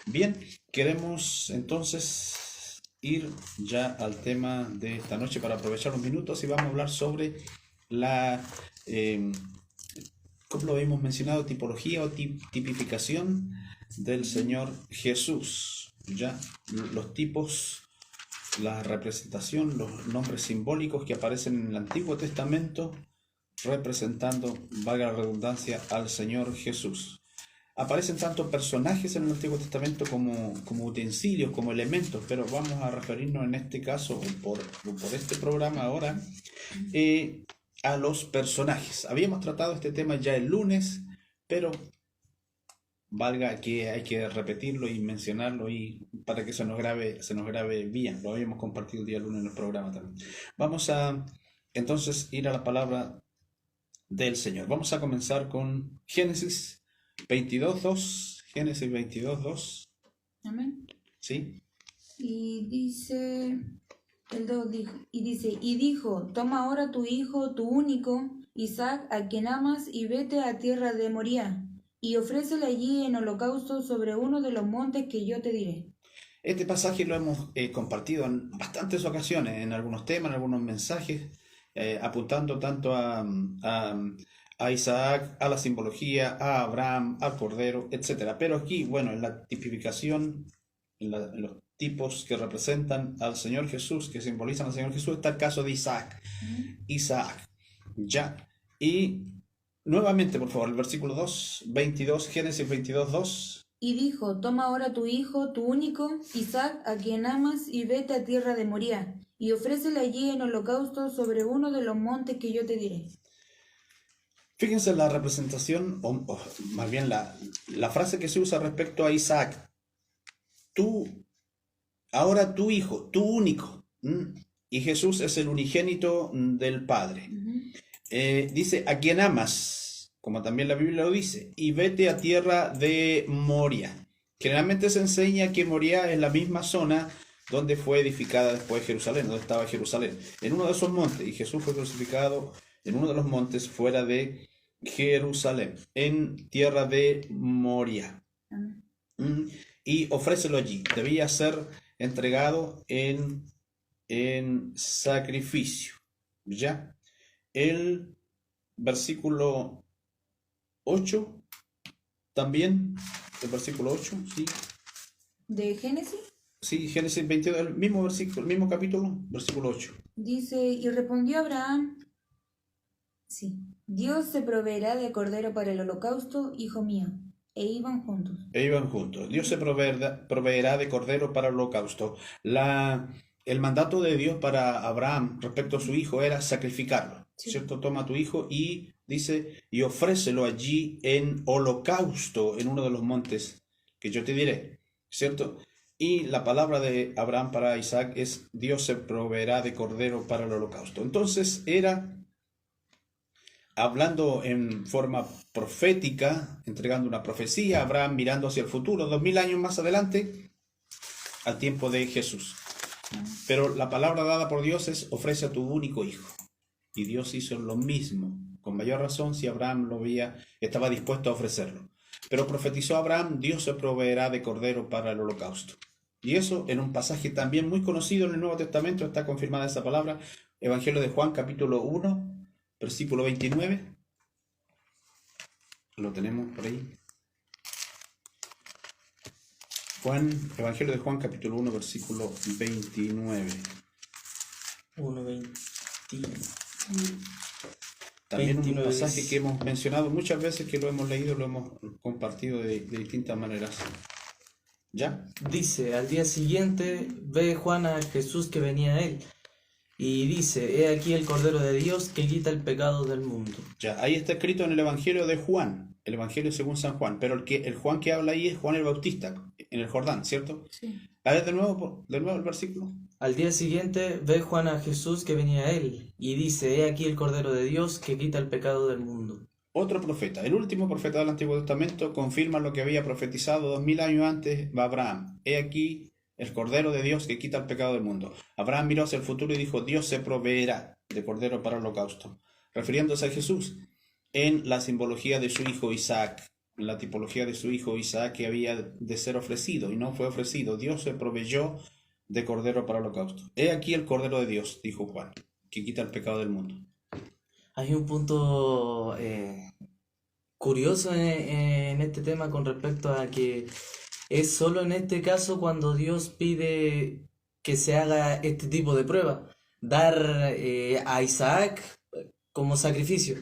Bien, queremos entonces ir ya al tema de esta noche para aprovechar unos minutos y vamos a hablar sobre la, eh, como lo hemos mencionado, tipología o tipificación del Señor Jesús. Ya, los tipos, la representación, los nombres simbólicos que aparecen en el Antiguo Testamento representando, valga la redundancia, al Señor Jesús. Aparecen tanto personajes en el Antiguo Testamento como utensilios, como elementos, pero vamos a referirnos en este caso, por este programa ahora, a los personajes. Habíamos tratado este tema ya el lunes, pero valga que hay que repetirlo y mencionarlo y para que se nos grabe bien. Lo habíamos compartido el día lunes en el programa también. Vamos a entonces ir a la palabra del Señor. Vamos a comenzar con Génesis 22:2. Génesis 22:2. Amén. ¿Sí? Y dice, y dijo, toma ahora tu hijo, tu único, Isaac, a quien amas, y vete a tierra de Moría, y ofrécele allí en holocausto sobre uno de los montes que yo te diré. Este pasaje lo hemos compartido en bastantes ocasiones, en algunos temas, en algunos mensajes, apuntando tanto a Isaac, a la simbología, a Abraham, al Cordero, etc. Pero aquí, bueno, en la tipificación, en los tipos que representan al Señor Jesús, que simbolizan al Señor Jesús, está el caso de Isaac. Isaac, ya. Y nuevamente, por favor, el versículo 2, 22, Génesis 22:2. Y dijo, toma ahora tu hijo, tu único, Isaac, a quien amas, y vete a tierra de Moría, y ofrécele allí en holocausto sobre uno de los montes que yo te diré. Fíjense la representación, o más bien la frase que se usa respecto a Isaac. Ahora tu hijo, tu único. Y Jesús es el unigénito del Padre. Dice, a quien amas, como también la Biblia lo dice, y vete a tierra de Moria. Generalmente se enseña que Moria es la misma zona donde fue edificada después Jerusalén, donde estaba Jerusalén, en uno de esos montes, y Jesús fue crucificado en uno de los montes fuera de Jerusalén, en tierra de Moria. Y ofrécelo allí. Debía ser entregado en sacrificio. ¿Ya? El versículo 8, también, el versículo 8, ¿sí? ¿De Génesis? Sí, Génesis 22, el mismo versículo, el mismo capítulo, versículo 8. Dice, y respondió Abraham, sí, Dios se proveerá de cordero para el holocausto, hijo mío. E iban juntos. Dios se proveerá de cordero para el holocausto. El mandato de Dios para Abraham respecto a su hijo era sacrificarlo, sí. ¿Cierto? Toma a tu hijo y dice, y ofrécelo allí en holocausto, en uno de los montes que yo te diré, ¿cierto? Y la palabra de Abraham para Isaac es, Dios se proveerá de cordero para el holocausto. Entonces era hablando en forma profética, entregando una profecía, Abraham mirando hacia el futuro, 2000 años más adelante, al tiempo de Jesús. Pero la palabra dada por Dios es, ofrece a tu único hijo. Y Dios hizo lo mismo, con mayor razón si Abraham estaba dispuesto a ofrecerlo. Pero profetizó a Abraham, Dios se proveerá de cordero para el holocausto. Y eso en un pasaje también muy conocido en el Nuevo Testamento, está confirmada esa palabra, Evangelio de Juan, capítulo 1, versículo 29. Lo tenemos por ahí. Evangelio de Juan, capítulo 1, versículo 29. 1:29. También un pasaje que hemos mencionado muchas veces, que lo hemos leído, lo hemos compartido de distintas maneras. ¿Ya? Dice, al día siguiente ve Juan a Jesús que venía a él, y dice, he aquí el Cordero de Dios que quita el pecado del mundo. Ya, ahí está escrito en el Evangelio de Juan, el Evangelio según San Juan, pero el Juan que habla ahí es Juan el Bautista, en el Jordán, ¿cierto? Sí. A ver de nuevo el versículo. Al día siguiente ve Juan a Jesús que venía a él, y dice, he aquí el Cordero de Dios que quita el pecado del mundo. Otro profeta, el último profeta del Antiguo Testamento, confirma lo que había profetizado 2000 años antes Abraham. He aquí el Cordero de Dios que quita el pecado del mundo. Abraham miró hacia el futuro y dijo, Dios se proveerá de cordero para el holocausto, refiriéndose a Jesús en la simbología de su hijo Isaac. la tipología de su hijo Isaac que había de ser ofrecido y no fue ofrecido. Dios se proveyó de cordero para el holocausto. He aquí el cordero de Dios, dijo Juan, que quita el pecado del mundo. Hay un punto curioso en este tema con respecto a que es solo en este caso cuando Dios pide que se haga este tipo de prueba, dar a Isaac como sacrificio.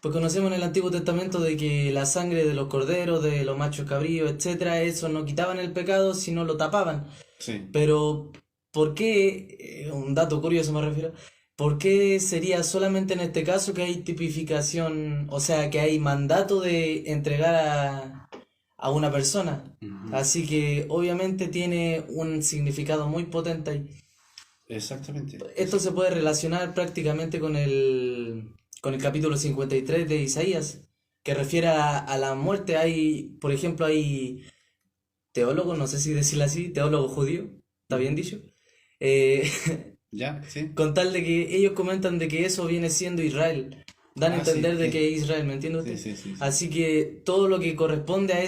Pues conocemos en el Antiguo Testamento de que la sangre de los corderos, de los machos cabríos, etcétera, eso no quitaban el pecado, sino lo tapaban. Sí. Pero, ¿por qué? Un dato curioso me refiero. ¿Por qué sería solamente en este caso que hay tipificación, o sea, que hay mandato de entregar a una persona? Ujú. Así que obviamente tiene un significado muy potente ahí. Exactamente. Esto se puede relacionar prácticamente con el capítulo 53 de Isaías, que refiere a la muerte. Hay, por ejemplo, hay teólogos, no sé si decirlo así, teólogos judíos, ¿está bien dicho? ¿Ya? ¿Sí? Con tal de que ellos comentan de que eso viene siendo Israel. Dan a Ah, entender sí, de sí. que es Israel, ¿me entiende Sí, usted? sí, sí, sí. Así que todo lo que corresponde a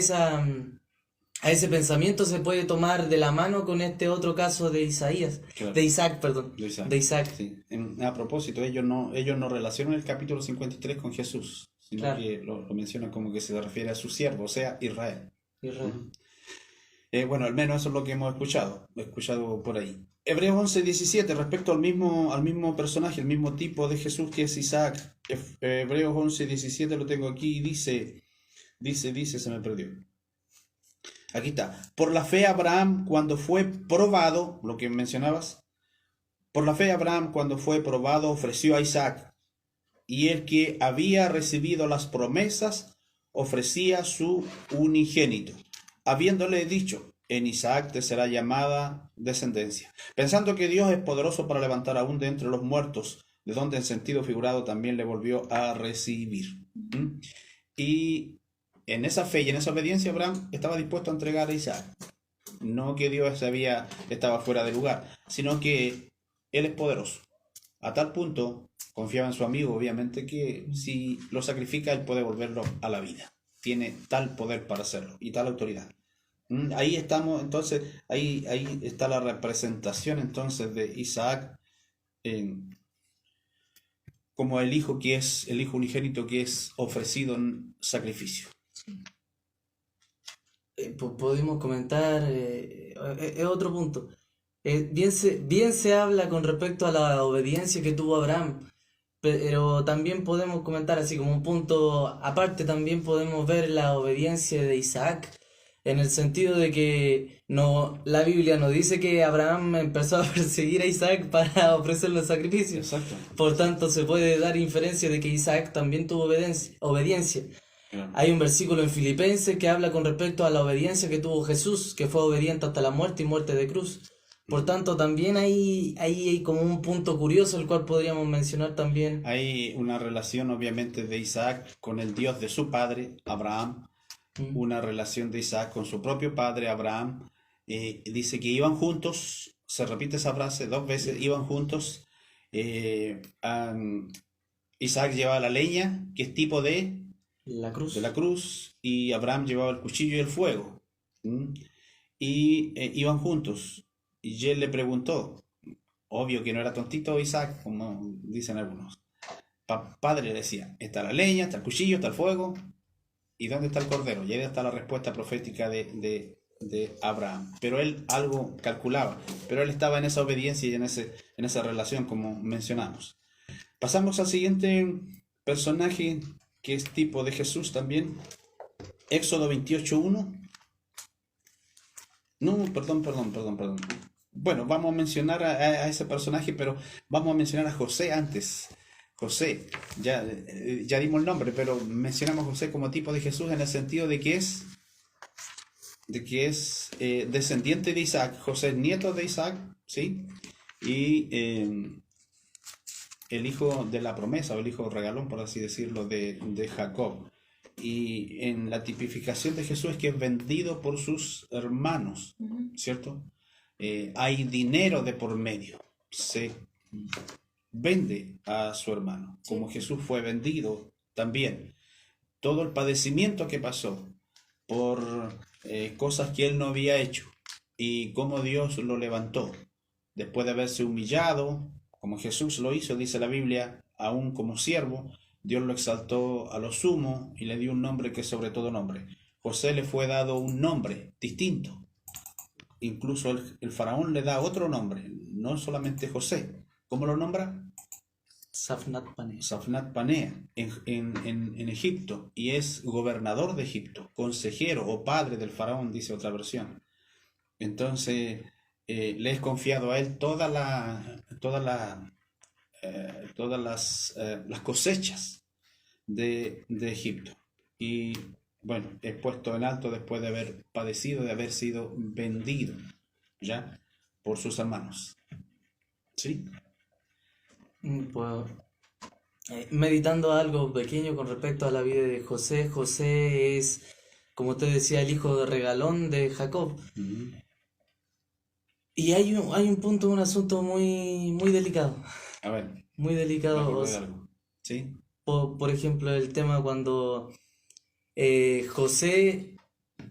ese pensamiento se puede tomar de la mano con este otro caso de Isaías. Claro. De Isaac, perdón. De Isaac. De Isaac. Sí. A propósito, ellos no relacionan el capítulo 53 con Jesús, sino Claro. que lo mencionan como que se refiere a su siervo, o sea, Israel. Israel. Bueno, al menos eso es lo que hemos escuchado por ahí. Hebreos 11:17, respecto al mismo personaje, el mismo tipo de Jesús que es Isaac. Hebreos 11:17 lo tengo aquí y dice, se me perdió. Aquí está. Por la fe Abraham, cuando fue probado, lo que mencionabas, por la fe Abraham, cuando fue probado, ofreció a Isaac, y el que había recibido las promesas ofrecía su unigénito, habiéndole dicho, en Isaac te será llamada descendencia, pensando que Dios es poderoso para levantar aún de entre los muertos, de donde en sentido figurado también le volvió a recibir. Y en esa fe y en esa obediencia Abraham estaba dispuesto a entregar a Isaac. No que Dios estaba fuera de lugar, sino que Él es poderoso. A tal punto confiaba en su amigo, obviamente, que si lo sacrifica, Él puede volverlo a la vida. Tiene tal poder para hacerlo y tal autoridad. Ahí estamos, entonces, ahí está la representación entonces de Isaac como el hijo unigénito que es ofrecido en sacrificio. Podemos comentar, es otro punto. Bien se habla con respecto a la obediencia que tuvo Abraham, pero también podemos comentar así como un punto aparte, también podemos ver la obediencia de Isaac, en el sentido de que no, la Biblia no dice que Abraham empezó a perseguir a Isaac para ofrecerle el sacrificio. Exacto. Por tanto, se puede dar inferencia de que Isaac también tuvo obediencia. Claro. Hay un versículo en Filipenses que habla con respecto a la obediencia que tuvo Jesús, que fue obediente hasta la muerte y muerte de cruz. Por tanto, también hay como un punto curioso el cual podríamos mencionar también. Hay una relación obviamente de Isaac con el Dios de su padre, Abraham, una relación de Isaac con su propio padre, Abraham. Dice que iban juntos, se repite esa frase 2 veces, iban juntos. Isaac llevaba la leña, que es tipo de la cruz, y Abraham llevaba el cuchillo y el fuego. Y iban juntos. Y él le preguntó, obvio que no era tontito Isaac, como dicen algunos. Padre le decía, está la leña, está el cuchillo, está el fuego, ¿y dónde está el cordero? Y ahí está la respuesta profética de Abraham. Pero él algo calculaba, pero él estaba en esa obediencia y en esa relación, como mencionamos. Pasamos al siguiente personaje, que es tipo de Jesús también. Éxodo 28:1. No, perdón. Bueno, vamos a mencionar a ese personaje, pero vamos a mencionar a José antes. José, ya dimos el nombre, pero mencionamos a José como tipo de Jesús en el sentido de que es descendiente de Isaac. José es nieto de Isaac, ¿sí? Y el hijo de la promesa, o el hijo regalón, por así decirlo, de Jacob. Y en la tipificación de Jesús es que es vendido por sus hermanos, ¿cierto? Hay dinero de por medio, se vende a su hermano, como Jesús fue vendido también. Todo el padecimiento que pasó, por cosas que él no había hecho y cómo Dios lo levantó. Después de haberse humillado, como Jesús lo hizo, dice la Biblia, aún como siervo, Dios lo exaltó a lo sumo y le dio un nombre que es sobre todo nombre. José le fue dado un nombre distinto. Incluso el faraón le da otro nombre, no solamente José. ¿Cómo lo nombra? Safnat Panea. Safnat Panea en Egipto, y es gobernador de Egipto, consejero o padre del faraón, dice otra versión. Entonces le es confiado a él todas las cosechas de Egipto. Y bueno, es puesto en alto después de haber padecido, de haber sido vendido ya por sus hermanos. ¿Sí? Pues, meditando algo pequeño con respecto a la vida de José. José es, como usted decía, el hijo de regalón de Jacob. Ujú. Y hay un punto, un asunto muy delicado. A ver, Muy me delicado. acordé de algo. ¿Sí? Por ejemplo, el tema cuando José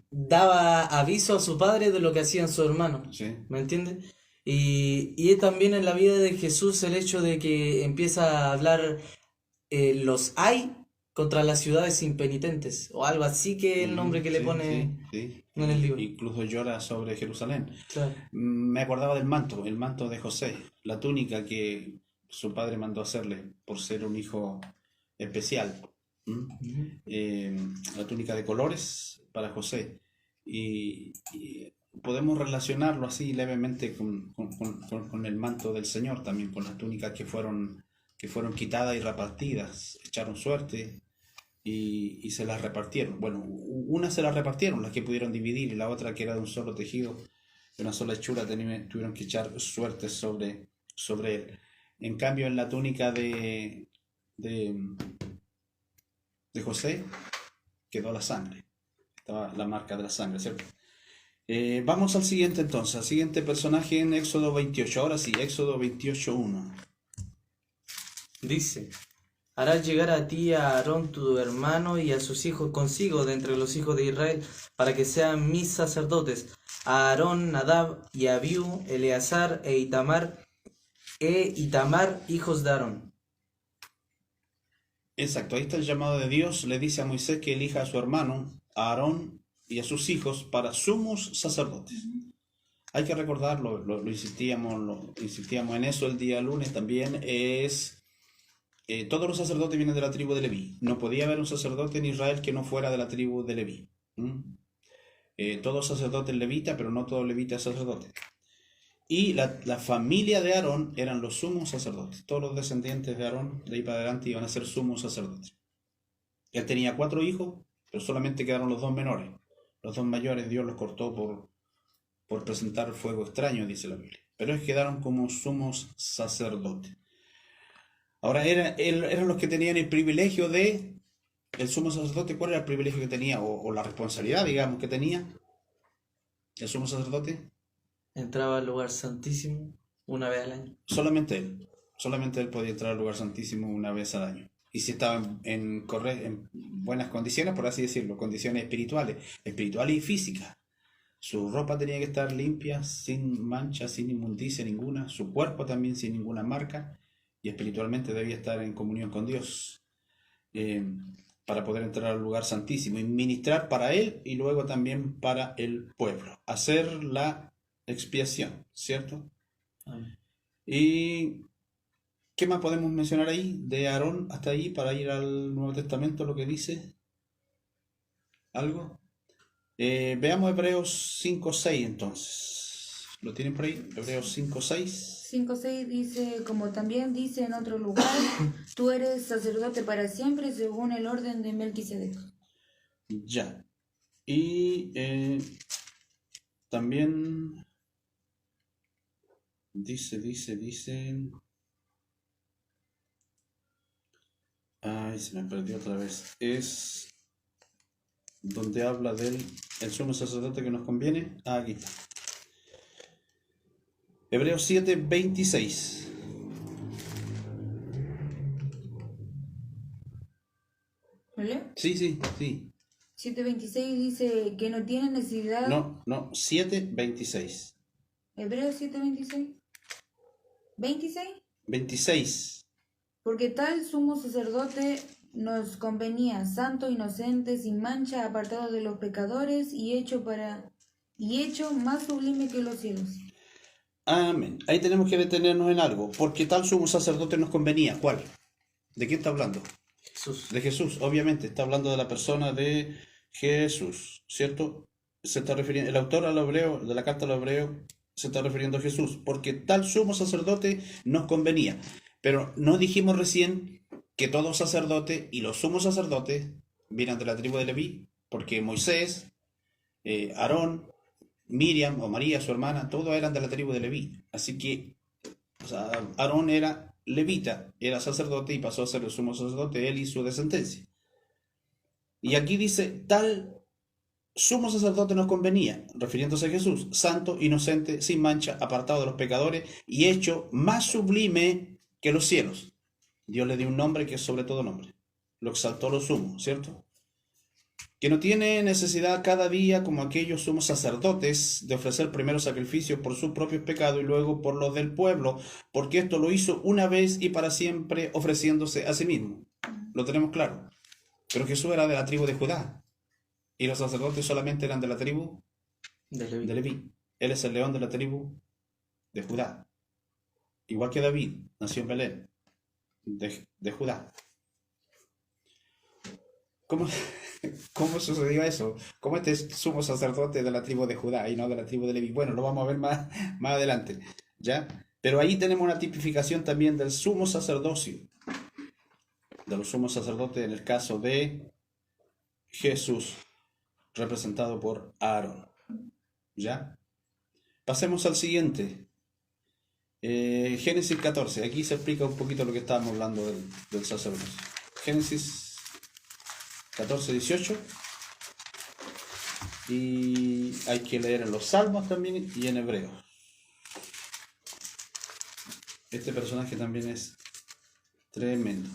daba aviso a su padre de lo que hacían sus hermanos. Sí. ¿Me entiendes? Y es también en la vida de Jesús el hecho de que empieza a hablar los hay contra las ciudades impenitentes, o algo así que es el nombre que le Sí, pone sí. en el libro. Incluso llora sobre Jerusalén. Claro. Me acordaba del manto, el manto de José, la túnica que su padre mandó hacerle por ser un hijo especial. ¿Mm? La túnica de colores para José. Y podemos relacionarlo así levemente con el manto del Señor también, con las túnicas que fueron quitadas y repartidas, echaron suerte y se las repartieron. Bueno, una se las repartieron, las que pudieron dividir, y la otra, que era de un solo tejido, de una sola hechura, tuvieron que echar suerte sobre él. En cambio, en la túnica de José quedó la sangre, estaba la marca de la sangre, ¿cierto? Vamos al siguiente entonces, al siguiente personaje en Éxodo 28. Ahora sí, Éxodo 28:1. Dice: harás llegar a ti a Aarón tu hermano y a sus hijos consigo de entre los hijos de Israel, para que sean mis sacerdotes, a Aarón, Nadab y Abiú, Eleazar e Itamar, hijos de Aarón. Exacto, ahí está el llamado de Dios. Le dice a Moisés que elija a su hermano, a Aarón, y a sus hijos para sumos sacerdotes. Hay que recordarlo, lo insistíamos en eso el día lunes también, todos los sacerdotes vienen de la tribu de Leví. No podía haber un sacerdote en Israel que no fuera de la tribu de Leví. Todos sacerdotes levitas, pero no todo levita es sacerdote. Y la familia de Aarón eran los sumos sacerdotes. Todos los descendientes de Aarón de ahí para adelante iban a ser sumos sacerdotes. Él tenía 4 hijos, pero solamente quedaron los 2 menores. Los 2 mayores Dios los cortó por presentar fuego extraño, dice la Biblia. Pero ellos quedaron como sumos sacerdotes. Ahora eran los que tenían el privilegio de... El sumo sacerdote, ¿cuál era el privilegio que tenía? O la responsabilidad, digamos, que tenía el sumo sacerdote. Entraba al lugar santísimo una vez al año. Solamente él podía entrar al lugar santísimo una vez al año. Y si estaba en buenas condiciones, por así decirlo, condiciones espirituales y físicas. Su ropa tenía que estar limpia, sin mancha, sin inmundicia ninguna. Su cuerpo también sin ninguna marca. Y espiritualmente debía estar en comunión con Dios. Para poder entrar al lugar santísimo y ministrar para él y luego también para el pueblo. Hacer la expiación, ¿cierto? Amén. ¿Y qué más podemos mencionar ahí de Aarón hasta ahí para ir al Nuevo Testamento, lo que dice? ¿Algo? Veamos Hebreos 5:6 entonces. ¿Lo tienen por ahí? Hebreos 5:6. 5:6 dice, como también dice en otro lugar, tú eres sacerdote para siempre según el orden de Melquisedec. Ya. Y también dice. Ay, se me perdió otra vez. Es donde habla del sumo sacerdote que nos conviene. Aquí está. Hebreos 7:26. ¿Vale? Sí. 7:26 dice que no tiene necesidad. No, 7:26. Hebreos 7:26. 26. 26. Porque tal sumo sacerdote nos convenía, santo, inocente, sin mancha, apartado de los pecadores y hecho más sublime que los cielos. Amén. Ahí tenemos que detenernos en algo. Porque tal sumo sacerdote nos convenía. ¿Cuál? ¿De quién está hablando? Jesús. De Jesús, obviamente. Está hablando de la persona de Jesús, ¿cierto? Se está refiriendo, el autor al hebreo, de la carta al hebreo, se está refiriendo a Jesús. Porque tal sumo sacerdote nos convenía. Pero no dijimos recién que todo sacerdote y los sumos sacerdotes vienen de la tribu de Leví. Porque Moisés, Aarón, Miriam o María, su hermana, todos eran de la tribu de Leví. Así que, o sea, Aarón era levita, era sacerdote y pasó a ser el sumo sacerdote, él y su descendencia. Y aquí dice, tal sumo sacerdote nos convenía, refiriéndose a Jesús, santo, inocente, sin mancha, apartado de los pecadores y hecho más sublime que los cielos. Dios le dio un nombre que es sobre todo nombre. Lo exaltó lo sumo, ¿cierto? Que no tiene necesidad cada día, como aquellos sumos sacerdotes, de ofrecer primero sacrificios por sus propios pecados y luego por los del pueblo, porque esto lo hizo una vez y para siempre, ofreciéndose a sí mismo. Lo tenemos claro. Pero Jesús era de la tribu de Judá, y los sacerdotes solamente eran de la tribu De Leví. de Leví. Él es el león de la tribu de Judá. Igual que David, nació en Belén, de Judá. ¿Cómo sucedió eso? ¿Cómo este es sumo sacerdote de la tribu de Judá y no de la tribu de Leví? Bueno, lo vamos a ver más adelante, ¿ya? Pero ahí tenemos una tipificación también del sumo sacerdocio, de los sumos sacerdotes en el caso de Jesús, representado por Aarón, ¿ya? Pasemos al siguiente. Génesis 14. Aquí se explica un poquito lo que estábamos hablando del sacerdocio. Génesis 14, 18. Y hay que leer en los Salmos también y en Hebreos. Este personaje también es tremendo.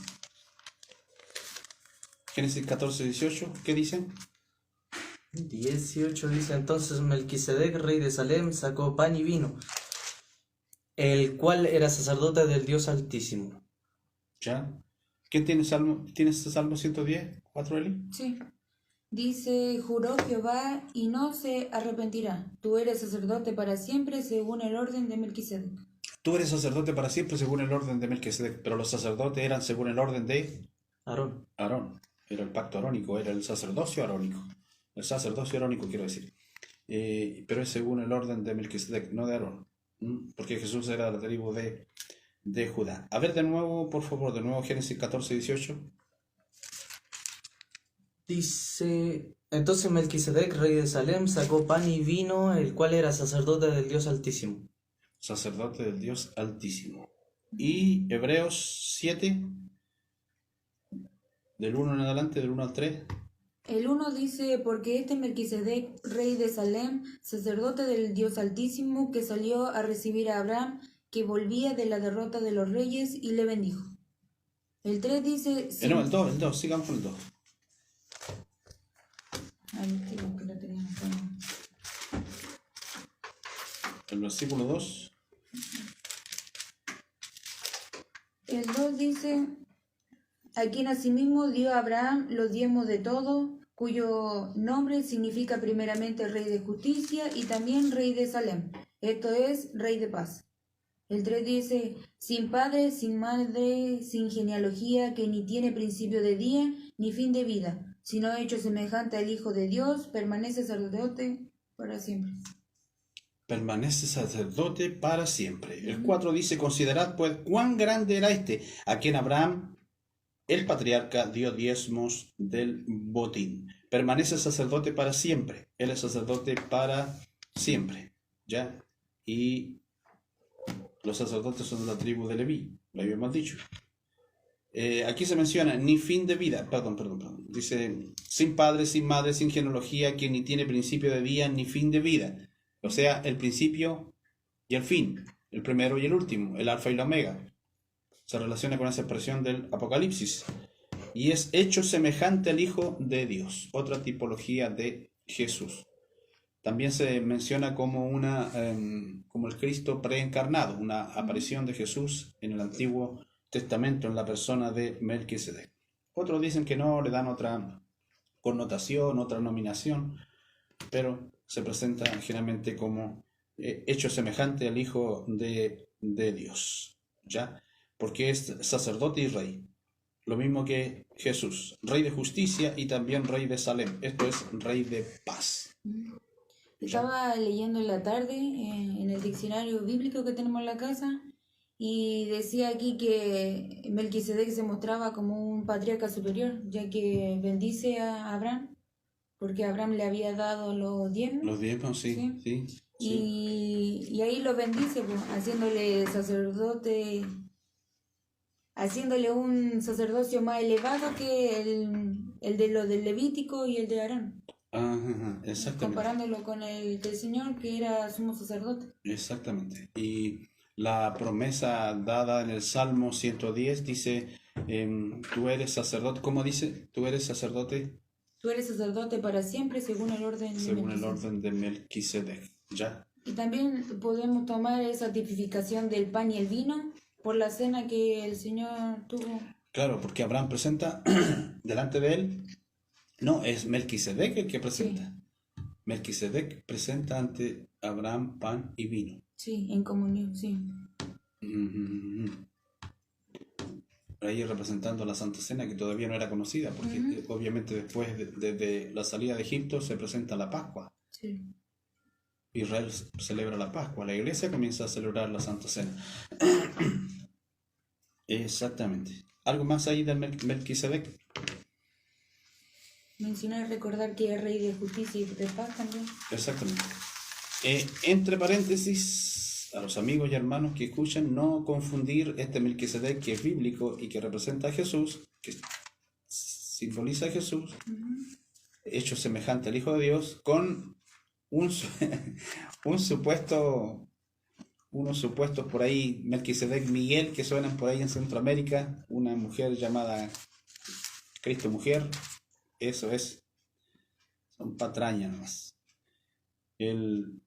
Génesis 14, 18. ¿Qué dicen? 18 dice, entonces Melquisedec, rey de Salem, sacó pan y vino, el cual era sacerdote del Dios Altísimo. ¿Ya? ¿Quién tiene Salmo? ¿Tienes Salmo 110? ¿4, Eli? Sí. Dice, juró Jehová y no se arrepentirá. Tú eres sacerdote para siempre según el orden de Melquisedec. Tú eres sacerdote para siempre según el orden de Melquisedec, pero los sacerdotes eran según el orden de Aarón. Aarón. Era el pacto arónico, era el sacerdocio arónico. El sacerdocio arónico, quiero decir. Pero es según el orden de Melquisedec, no de Aarón. Porque Jesús era de la tribu de Judá. A ver de nuevo, por favor, de nuevo Génesis 14, 18. Dice, entonces Melquisedec, rey de Salem, sacó pan y vino, el cual era sacerdote del Dios Altísimo. Sacerdote del Dios Altísimo. Y Hebreos 7, del 1 en adelante, del 1 al 3. El 1 dice, porque este Melquisedec, rey de Salem, sacerdote del Dios Altísimo, que salió a recibir a Abraham, que volvía de la derrota de los reyes, y le bendijo. El 3 dice... No, el 2, sigamos con el 2. El versículo 2. El 2 dice, a quien asimismo dio a Abraham los diezmos de todo, cuyo nombre significa primeramente rey de justicia y también rey de Salem, esto es, rey de paz. El 3 dice, sin padre, sin madre, sin genealogía, que ni tiene principio de día ni fin de vida, sino hecho semejante al Hijo de Dios, permanece sacerdote para siempre. Permanece sacerdote para siempre. El 4 dice, considerad pues cuán grande era este, a quien Abraham, el patriarca, dio diezmos del botín. Permanece sacerdote para siempre. Él es sacerdote para siempre. ¿Ya? Y los sacerdotes son de la tribu de Leví, lo habíamos dicho. Aquí se menciona ni fin de vida, perdón. Dice, sin padre, sin madre, sin genealogía, quien ni tiene principio de día ni fin de vida. O sea, el principio y el fin, el primero y el último, el alfa y la omega. Se relaciona con esa expresión del Apocalipsis. y es hecho semejante al Hijo de Dios, otra tipología de Jesús. También se menciona como como el Cristo preencarnado, una aparición de Jesús en el Antiguo Testamento en la persona de Melquisedec. Otros dicen que no, le dan otra connotación, otra nominación, pero se presenta generalmente como hecho semejante al Hijo de Dios, ¿ya? Porque es sacerdote y rey, lo mismo que Jesús, rey de justicia y también rey de Salem, esto es rey de paz. Estaba leyendo en la tarde en el diccionario bíblico que tenemos en la casa y decía aquí que Melquisedec se mostraba como un patriarca superior, ya que bendice a Abraham, porque Abraham le había dado los diezmos. Los diezmos, sí, sí, sí. Y ahí lo bendice, pues, haciéndole sacerdote, haciéndole un sacerdocio más elevado que el de los del Levítico y el de Aarón. Ajá, exactamente. Comparándolo con el del Señor, que era sumo sacerdote. Exactamente. Y la promesa dada en el Salmo 110 dice, tú eres sacerdote, ¿cómo dice? Tú eres sacerdote Tú eres sacerdote para siempre según el orden de según el Melquisedec. orden de Melquisedec. ¿Ya? Y también podemos tomar esa tipificación del pan y el vino por la cena que el Señor tuvo. Claro, porque Abraham presenta delante de él. No, es Melquisedec el que presenta. Sí. Melquisedec presenta ante Abraham pan y vino. Sí, en comunión, sí. Ahí representando la Santa Cena que todavía no era conocida, porque obviamente después de la salida de Egipto se presenta la Pascua. Sí. Israel celebra la Pascua, la iglesia comienza a celebrar la Santa Cena. Exactamente. ¿Algo más ahí del Melquisedec? Mencionar, recordar que es rey de justicia y de paz también. Exactamente. Entre paréntesis, a los amigos y hermanos que escuchan, no confundir este Melquisedec que es bíblico y que representa a Jesús, que simboliza a Jesús, hecho semejante al Hijo de Dios, con unos supuestos por ahí, Melquisedec Miguel, que suenan por ahí en Centroamérica, una mujer llamada Cristo Mujer. Eso es, son patrañas nomás. El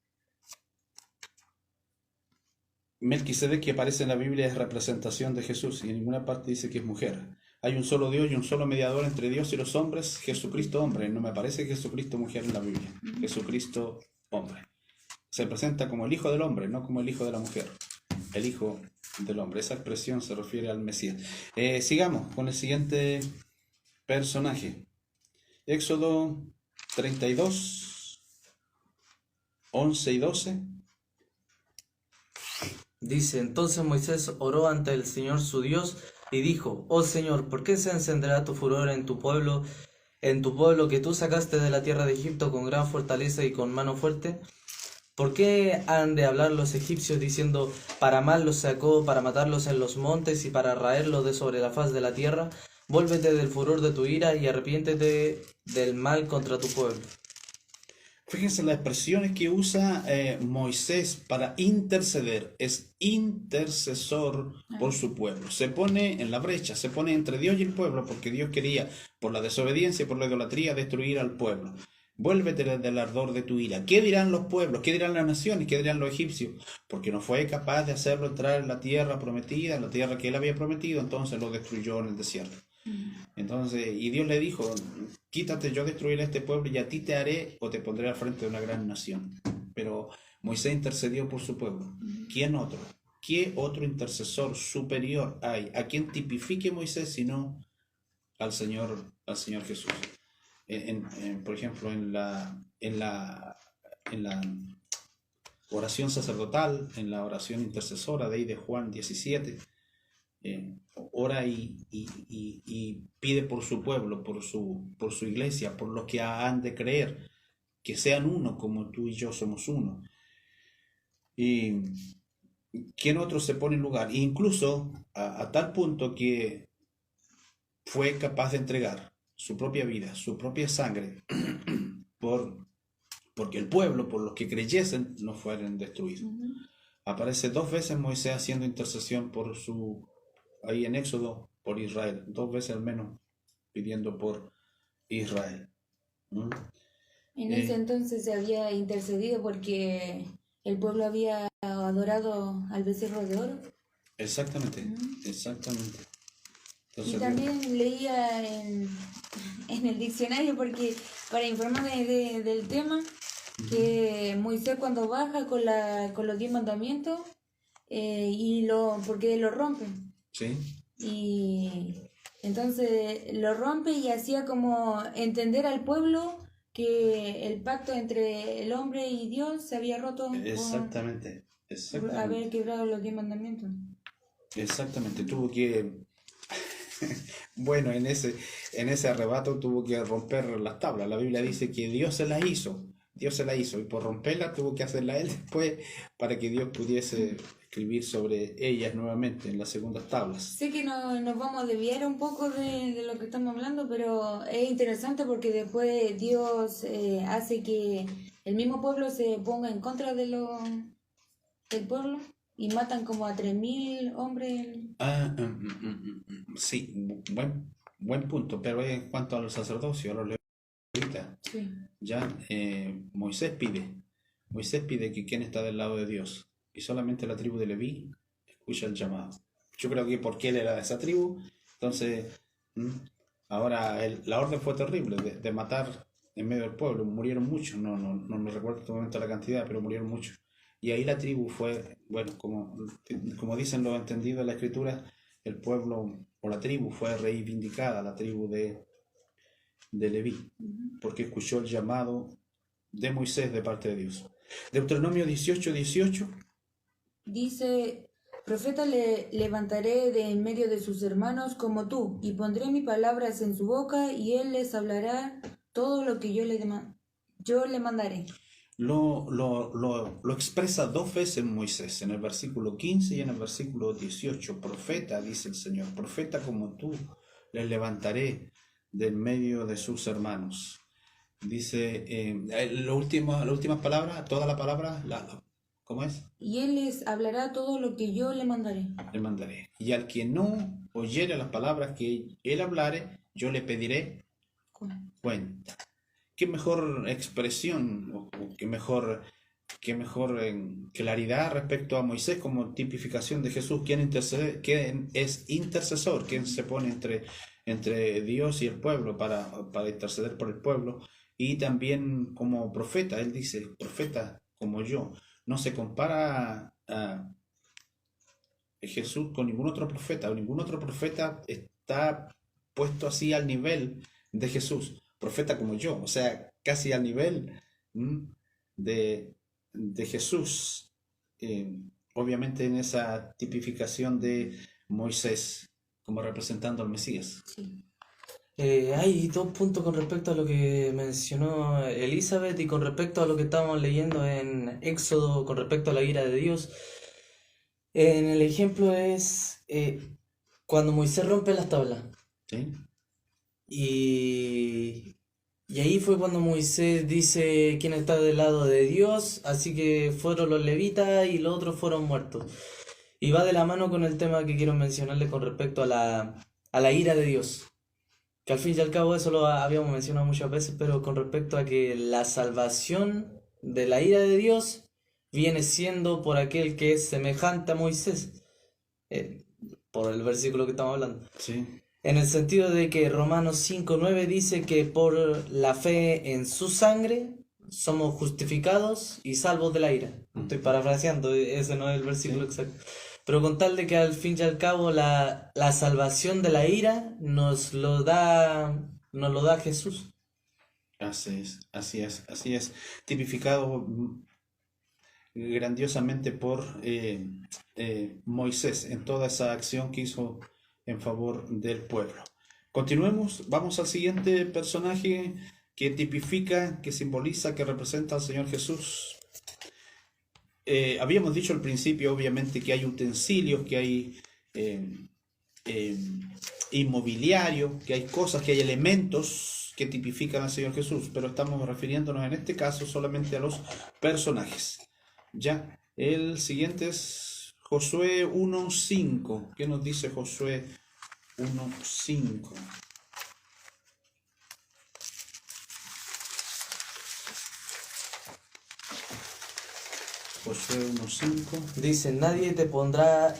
Melquisedec que aparece en la Biblia es representación de Jesús y en ninguna parte dice que es mujer. Hay un solo Dios y un solo mediador entre Dios y los hombres, Jesucristo hombre. No me aparece Jesucristo mujer en la Biblia. Jesucristo hombre. Se presenta como el Hijo del hombre, no como el Hijo de la mujer. El Hijo del hombre. Esa expresión se refiere al Mesías. Sigamos con el siguiente personaje. Éxodo 32, 11 y 12. Dice, entonces Moisés oró ante el Señor su Dios y dijo, oh Señor, ¿por qué se encenderá tu furor en tu pueblo que tú sacaste de la tierra de Egipto con gran fortaleza y con mano fuerte? ¿Por qué han de hablar los egipcios diciendo, para mal los sacó, para matarlos en los montes y para raerlos de sobre la faz de la tierra? Vuélvete del furor de tu ira y arrepiéntete del mal contra tu pueblo. Fíjense las expresiones que usa Moisés para interceder. Es intercesor por su pueblo. Se pone en la brecha, se pone entre Dios y el pueblo porque Dios quería, por la desobediencia y por la idolatría, destruir al pueblo. Vuélvete del ardor de tu ira. ¿Qué dirán los pueblos? ¿Qué dirán las naciones? ¿Qué dirán los egipcios? Porque no fue capaz de hacerlo entrar en la tierra prometida, en la tierra que él había prometido, entonces lo destruyó en el desierto. Entonces, y Dios le dijo, quítate, yo destruiré a este pueblo y a ti te haré o te pondré al frente de una gran nación. Pero Moisés intercedió por su pueblo. ¿Quién otro? ¿Qué otro intercesor superior hay? ¿A quién tipifique Moisés sino al Señor Jesús? Por ejemplo, en la oración sacerdotal, en la oración intercesora de ahí de Juan 17, ora y pide por su pueblo, por su iglesia, por los que han de creer, que sean uno como tú y yo somos uno. Y ¿quién otro se pone en lugar? Incluso a tal punto que fue capaz de entregar su propia vida, su propia sangre, porque el pueblo, por los que creyesen, no fueran destruidos. Aparece 2 veces Moisés haciendo intercesión ahí en Éxodo, por Israel, 2 veces al menos pidiendo por Israel. ¿Mm? En ese entonces se había intercedido porque el pueblo había adorado al becerro de oro. Exactamente, exactamente. Y Entonces, también leía en el diccionario porque para informarme del tema que Moisés cuando baja con los 10 mandamientos porque lo rompen. sí, Y entonces lo rompe y hacía como entender al pueblo que el pacto entre el hombre y Dios se había roto exactamente, por haber quebrado los 10 mandamientos. exactamente. Tuvo que, bueno, en ese arrebato tuvo que romper las tablas. La Biblia dice que Dios se las hizo, y por romperlas tuvo que hacerla él después para que Dios pudiese escribir sobre ellas nuevamente en las segundas tablas. Sé que nos vamos a desviar un poco de lo que estamos hablando, pero es interesante porque después Dios hace que el mismo pueblo se ponga en contra del pueblo y matan como a 3.000 hombres. Sí, buen punto, pero en cuanto al sacerdocio, a los levitas, Sí. ya Moisés pide que quien está del lado de Dios, y solamente la tribu de Leví escucha el llamado. Yo creo que porque él era de esa tribu, entonces ahora la orden fue terrible de matar en medio del pueblo, murieron muchos, no me recuerdo en este momento la cantidad, pero murieron muchos. Y ahí la tribu fue, bueno, como dicen los entendidos de la escritura, el pueblo o la tribu fue reivindicada, la tribu de Leví, porque escuchó el llamado de Moisés de parte de Dios. Deuteronomio 18:18. Dice, profeta le levantaré de en medio de sus hermanos como tú, y pondré mis palabras en su boca, y él les hablará todo lo que yo le mandaré. Lo expresa dos veces Moisés, en el versículo 15 y en el versículo 18. Profeta, dice el Señor, profeta como tú, les levantaré del medio de sus hermanos. Dice, las últimas palabras, toda la palabra, ¿cómo es? Y él les hablará todo lo que yo le mandaré. Le mandaré. Y al que no oyere las palabras que él hablare, yo le pediré cuenta. Qué mejor expresión o qué mejor claridad respecto a Moisés como tipificación de Jesús, quien es intercesor, quien se pone entre Dios y el pueblo para interceder por el pueblo, y también como profeta. Él dice, profeta como yo. No se compara a Jesús con ningún otro profeta, o ningún otro profeta está puesto así al nivel de Jesús, profeta como yo, o sea, casi al nivel de Jesús, obviamente en esa tipificación de Moisés como representando al Mesías. Sí. Hay dos puntos con respecto a lo que mencionó Elizabeth y con respecto a lo que estábamos leyendo en Éxodo con respecto a la ira de Dios. En el ejemplo es cuando Moisés rompe las tablas. ¿Sí? Y ahí fue cuando Moisés dice quién está del lado de Dios, así que fueron los levitas y los otros fueron muertos. Y va de la mano con el tema que quiero mencionarles con respecto a la ira de Dios. Que al fin y al cabo eso lo habíamos mencionado muchas veces, pero con respecto a que la salvación de la ira de Dios viene siendo por aquel que es semejante a Moisés, por el versículo que estamos hablando. Sí. En el sentido de que Romanos 5:9 dice que por la fe en su sangre somos justificados y salvos de la ira. Estoy parafraseando, ese no es el versículo exacto. Pero con tal de que al fin y al cabo la salvación de la ira nos lo da Jesús. Así es. Tipificado grandiosamente por Moisés en toda esa acción que hizo en favor del pueblo. Continuemos, vamos al siguiente personaje que tipifica, que simboliza, que representa al Señor Jesús. Habíamos dicho al principio, obviamente, que hay utensilios, que hay inmobiliario, que hay cosas, que hay elementos que tipifican al Señor Jesús, pero estamos refiriéndonos en este caso solamente a los personajes. Ya, el siguiente es Josué 1:5. ¿Qué nos dice Josué 1:5? Josué 1:5. Dice, nadie te podrá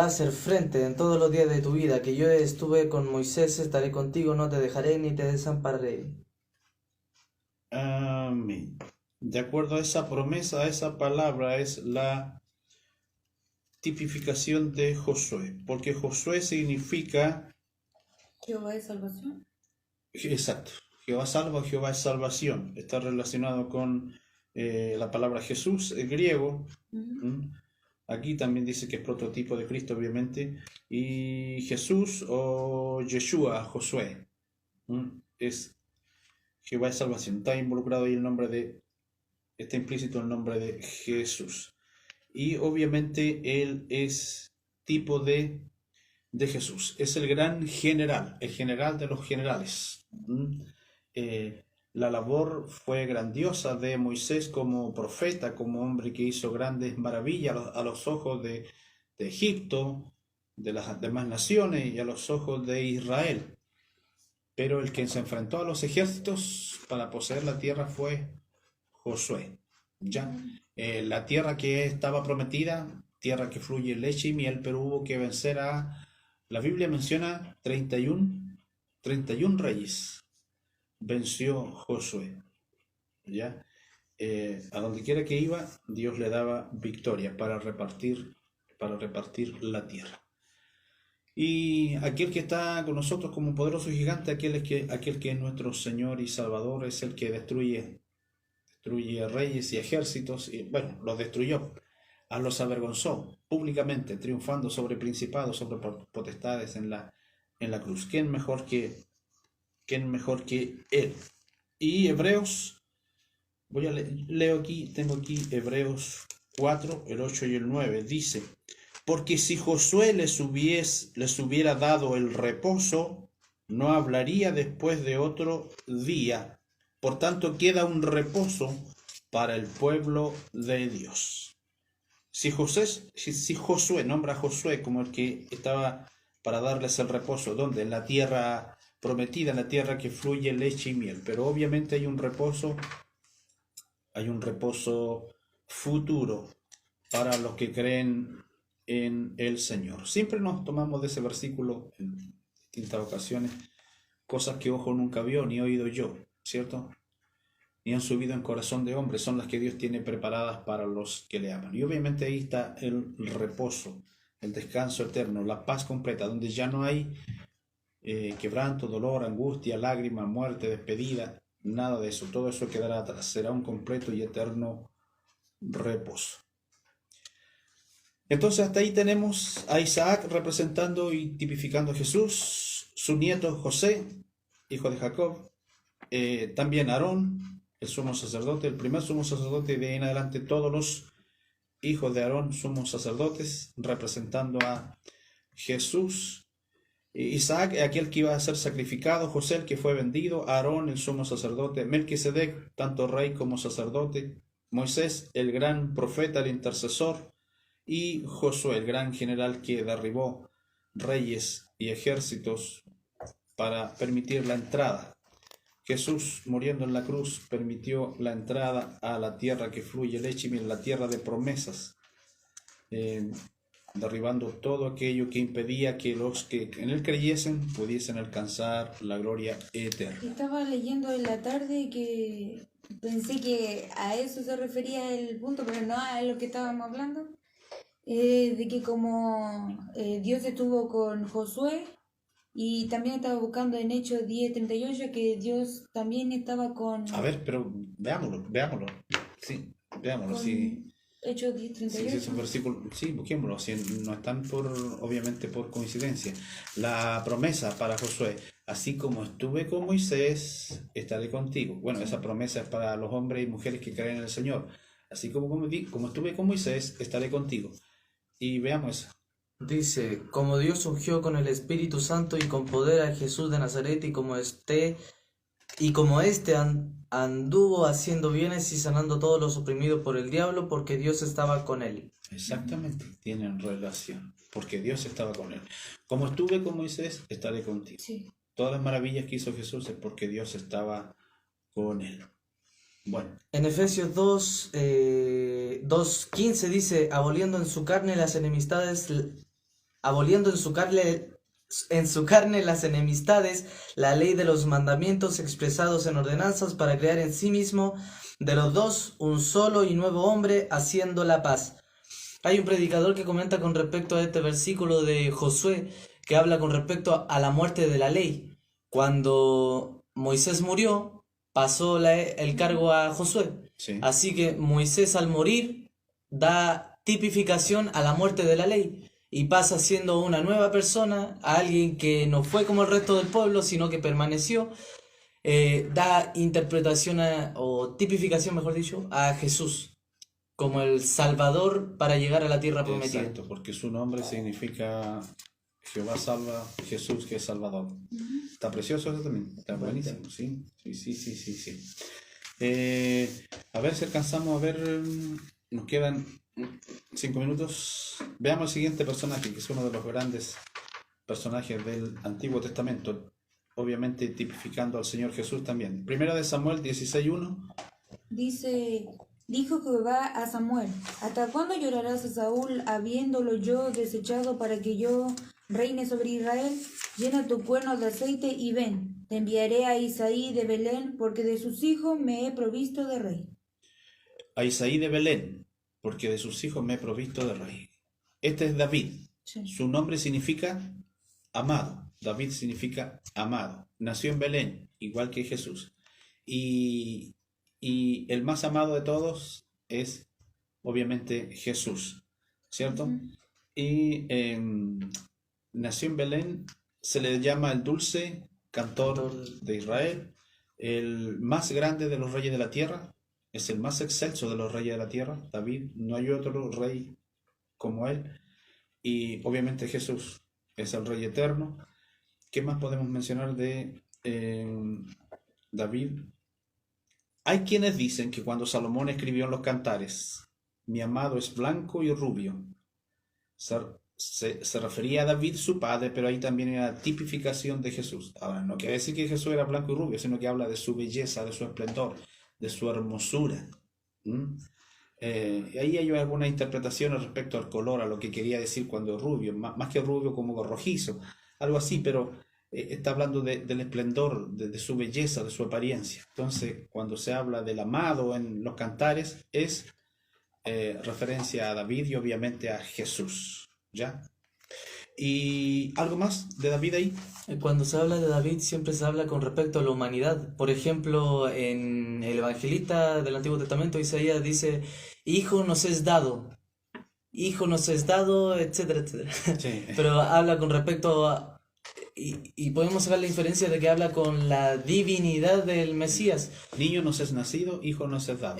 hacer frente en todos los días de tu vida, que yo estuve con Moisés, estaré contigo, no te dejaré ni te desampararé. Amén. De acuerdo a esa promesa, esa palabra es la tipificación de Josué, porque Josué significa, Jehová es salvación. exacto, Jehová salva, Jehová es salvación. Está relacionado con la palabra Jesús, el griego. Ujú. Aquí también dice que es prototipo de Cristo, obviamente. Y Jesús o Yeshua, Josué, es Jehová es salvación. Está involucrado ahí está implícito el nombre de Jesús. Y obviamente él es tipo de Jesús. Es el gran general, el general de los generales. La labor fue grandiosa de Moisés como profeta, como hombre que hizo grandes maravillas a los ojos de Egipto, de las demás naciones y a los ojos de Israel. Pero el que se enfrentó a los ejércitos para poseer la tierra fue Josué. ¿Ya? La tierra que estaba prometida, tierra que fluye leche y miel, pero hubo que vencer la Biblia menciona 31 reyes. Venció Josué. ¿Ya? A donde quiera que iba, Dios le daba victoria para repartir la tierra. Y aquel que está con nosotros como un poderoso gigante, aquel que es nuestro Señor y Salvador, es el que destruye reyes y ejércitos, y bueno, los destruyó, los avergonzó públicamente, triunfando sobre principados, sobre potestades en la cruz. ¿Quién mejor que él? Y Hebreos, leo aquí, tengo aquí Hebreos 4, el 8 y el 9, dice, porque si Josué les hubiera dado el reposo, no hablaría después de otro día. Por tanto, queda un reposo para el pueblo de Dios. Si Josué nombra a Josué como el que estaba para darles el reposo, ¿dónde? En la tierra prometida, en la tierra que fluye leche y miel. Pero obviamente hay un reposo futuro para los que creen en el Señor. Siempre nos tomamos de ese versículo en distintas ocasiones, cosas que ojo nunca vio ni oído yo, ¿cierto? Ni han subido en corazón de hombre, son las que Dios tiene preparadas para los que le aman. Y obviamente ahí está el reposo, el descanso eterno, la paz completa, donde ya no hay quebranto, dolor, angustia, lágrima, muerte, despedida, nada de eso. Todo eso quedará atrás. Será un completo y eterno reposo. Entonces hasta ahí tenemos a Isaac representando y tipificando a Jesús, su nieto José, hijo de Jacob, también Aarón, el sumo sacerdote, el primer sumo sacerdote, y de ahí en adelante todos los hijos de Aarón, sumos sacerdotes, representando a Jesús. Isaac, aquel que iba a ser sacrificado, José, el que fue vendido, Aarón, el sumo sacerdote, Melquisedec, tanto rey como sacerdote, Moisés, el gran profeta, el intercesor, y Josué, el gran general que derribó reyes y ejércitos para permitir la entrada. Jesús, muriendo en la cruz, permitió la entrada a la tierra que fluye leche y miel, la tierra de promesas, derribando todo aquello que impedía que los que en él creyesen pudiesen alcanzar la gloria eterna. Estaba leyendo en la tarde que pensé que a eso se refería el punto, pero no a lo que estábamos hablando, de que como Dios estuvo con Josué, y también estaba buscando en Hechos 10:38 que Dios también estaba con... A ver, pero veámoslo. Sí, veámoslo. con Sí. Hechos Sí, 10:38. sí, es un versículo, sí, busquémoslo, sí, no están obviamente por coincidencia. La promesa para Josué, así como estuve con Moisés, estaré contigo. Bueno, esa promesa es para los hombres y mujeres que creen en el Señor. Así como estuve con Moisés, estaré contigo. Y veamos eso. Dice, como Dios ungió con el Espíritu Santo y con poder a Jesús de Nazaret, y como éste anduvo haciendo bienes y sanando todos los oprimidos por el diablo, porque Dios estaba con él. Exactamente, tienen relación, porque Dios estaba con él. Como estuve con Moisés, estaré contigo. Sí. Todas las maravillas que hizo Jesús es porque Dios estaba con él. Bueno, En Efesios 2:15 dice, aboliendo en su carne las enemistades, la ley de los mandamientos expresados en ordenanzas para crear en sí mismo de los dos un solo y nuevo hombre, haciendo la paz. Hay un predicador que comenta con respecto a este versículo de Josué, que habla con respecto a la muerte de la ley. Cuando Moisés murió, pasó el cargo a Josué. sí. Así que Moisés al morir da tipificación a la muerte de la ley y pasa siendo una nueva persona, a alguien que no fue como el resto del pueblo, sino que permaneció. Da interpretación o tipificación, mejor dicho, a Jesús como el Salvador para llegar a la tierra prometida. Exacto, porque su nombre significa Jehová salva, Jesús que es Salvador. Está precioso eso también, está buenísimo, sí. A ver si alcanzamos a ver, nos quedan 5 minutos. Veamos el siguiente personaje, que es uno de los grandes personajes del Antiguo Testamento, obviamente tipificando al Señor Jesús también. Primera de Samuel 16:1. Dijo Jehová a Samuel, ¿hasta cuándo llorarás a Saúl, habiéndolo yo desechado para que yo reine sobre Israel? Llena tu cuerno de aceite y ven, te enviaré a Isaí de Belén, porque de sus hijos me he provisto de rey. A Isaí de Belén, porque de sus hijos me he provisto de rey. Este es David. Sí. Su nombre significa amado. David significa amado. Nació en Belén, igual que Jesús. Y el más amado de todos es obviamente Jesús, ¿cierto? Y nació en Belén, se le llama el dulce cantor de Israel, el más grande de los reyes de la tierra, es el más excelso de los reyes de la tierra, David, no hay otro rey como él, y obviamente Jesús es el rey eterno. ¿Qué más podemos mencionar de David? Hay quienes dicen que cuando Salomón escribió en los Cantares, mi amado es blanco y rubio, se refería a David, su padre, pero ahí también era tipificación de Jesús. Ahora, no quiere decir que Jesús era blanco y rubio, sino que habla de su belleza, de su esplendor, de su hermosura. Ahí hay algunas interpretaciones respecto al color, a lo que quería decir cuando es rubio, más que rubio como rojizo, algo así, pero está hablando del esplendor, de su belleza, de su apariencia. Entonces, cuando se habla del amado en los Cantares, es referencia a David y obviamente a Jesús, ¿ya? ¿Y algo más de David ahí? Cuando se habla de David siempre se habla con respecto a la humanidad. Por ejemplo, en el evangelista del Antiguo Testamento, Isaías dice, hijo nos es dado, etcétera, etcétera. Sí. Pero habla con respecto a... Y podemos sacar la inferencia de que habla con la divinidad del Mesías. Niño nos es nacido, hijo nos es dado.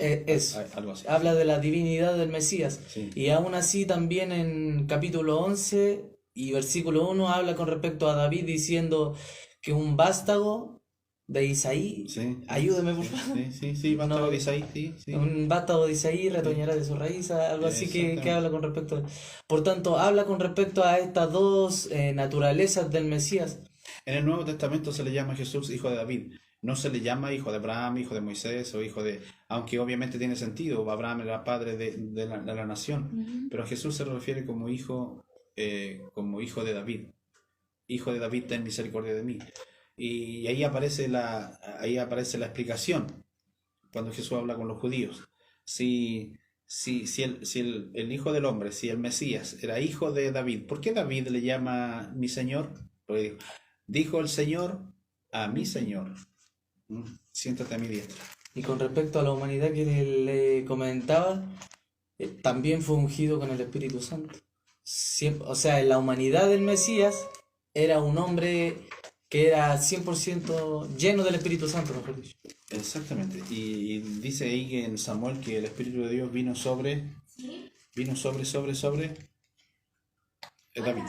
Algo así. Habla de la divinidad del Mesías. Sí. Y aún así también en capítulo 11 y versículo 1 habla con respecto a David diciendo que un vástago de Isaí, Sí. ayúdame por favor. Sí, vástago de Isaí, sí. Un vástago de Isaí retoñará de su raíz, algo así que habla con respecto a... Por tanto, habla con respecto a estas dos naturalezas del Mesías. En el Nuevo Testamento se le llama a Jesús hijo de David. No se le llama hijo de Abraham, hijo de Moisés o hijo de... Aunque obviamente tiene sentido, Abraham era padre de la nación, pero a Jesús se refiere como hijo de David. Hijo de David, ten misericordia de mí. Y ahí aparece la explicación cuando Jesús habla con los judíos. Si el Hijo del Hombre, si el Mesías era hijo de David, ¿por qué David le llama mi Señor? Porque dijo el Señor a mi Señor, siéntate a mi diestra. Y con respecto a la humanidad que le comentaba, también fue ungido con el Espíritu Santo. O sea, en la humanidad del Mesías era un hombre que era 100% lleno del Espíritu Santo, mejor dicho. Exactamente. Y dice ahí que en Samuel que el Espíritu de Dios vino sobre David.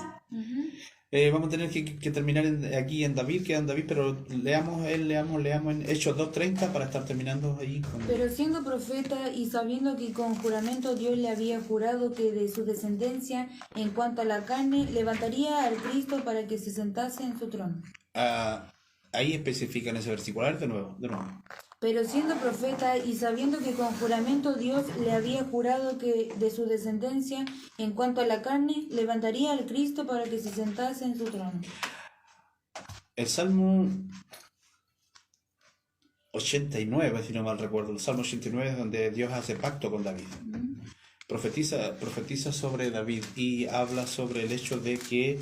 Vamos a tener que terminar aquí en David, queda en David, pero leamos en Hechos 2:30 para estar terminando ahí. Pero siendo profeta y sabiendo que con juramento Dios le había jurado que de su descendencia, en cuanto a la carne, levantaría al Cristo para que se sentase en su trono. ahí especifica en ese versículo. A ver, de nuevo, de nuevo. Pero siendo profeta y sabiendo que con juramento Dios le había jurado que de su descendencia, en cuanto a la carne, levantaría al Cristo para que se sentase en su trono. El Salmo 89, si no mal recuerdo, el Salmo 89 es donde Dios hace pacto con David. Profetiza sobre David y habla sobre el hecho de que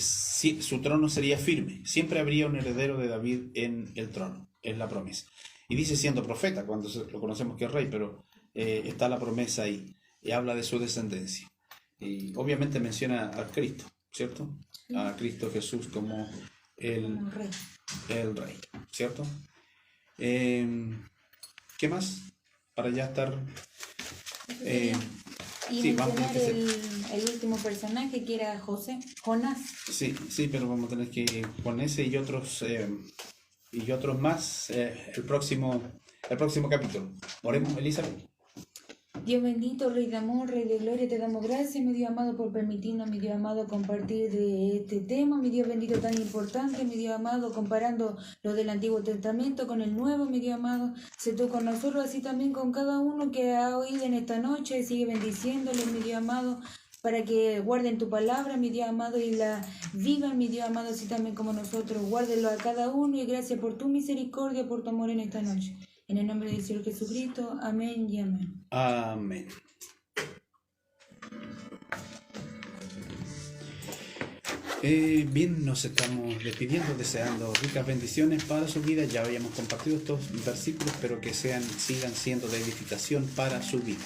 su trono sería firme. Siempre habría un heredero de David en el trono, es la promesa. Y dice siendo profeta, cuando lo conocemos que es rey, pero está la promesa ahí, y habla de su descendencia. Y obviamente menciona a Cristo, ¿cierto? A Cristo Jesús como Como rey. el rey, ¿cierto? ¿Qué más? Para ya estar... Y sí, vamos a mencionar tener que el último personaje que era Jonás. Sí, pero vamos a tener que ir con ese y otros más el próximo capítulo. Oremos, Elizabeth. Dios bendito, Rey de amor, Rey de gloria, te damos gracias, mi Dios amado, por permitirnos, mi Dios amado, compartir de este tema, mi Dios bendito tan importante, mi Dios amado, comparando lo del Antiguo Testamento con el Nuevo, mi Dios amado. Sé tú con nosotros, así también con cada uno que ha oído en esta noche, sigue bendiciéndoles, mi Dios amado, para que guarden tu palabra, mi Dios amado, y la vivan, mi Dios amado, así también como nosotros. Guárdenlo a cada uno y gracias por tu misericordia, por tu amor en esta noche. En el nombre del Señor Jesucristo, amén y amén. Amén. Bien, nos estamos despidiendo, deseando ricas bendiciones para su vida. Ya habíamos compartido estos versículos, pero que sigan siendo de edificación para su vida.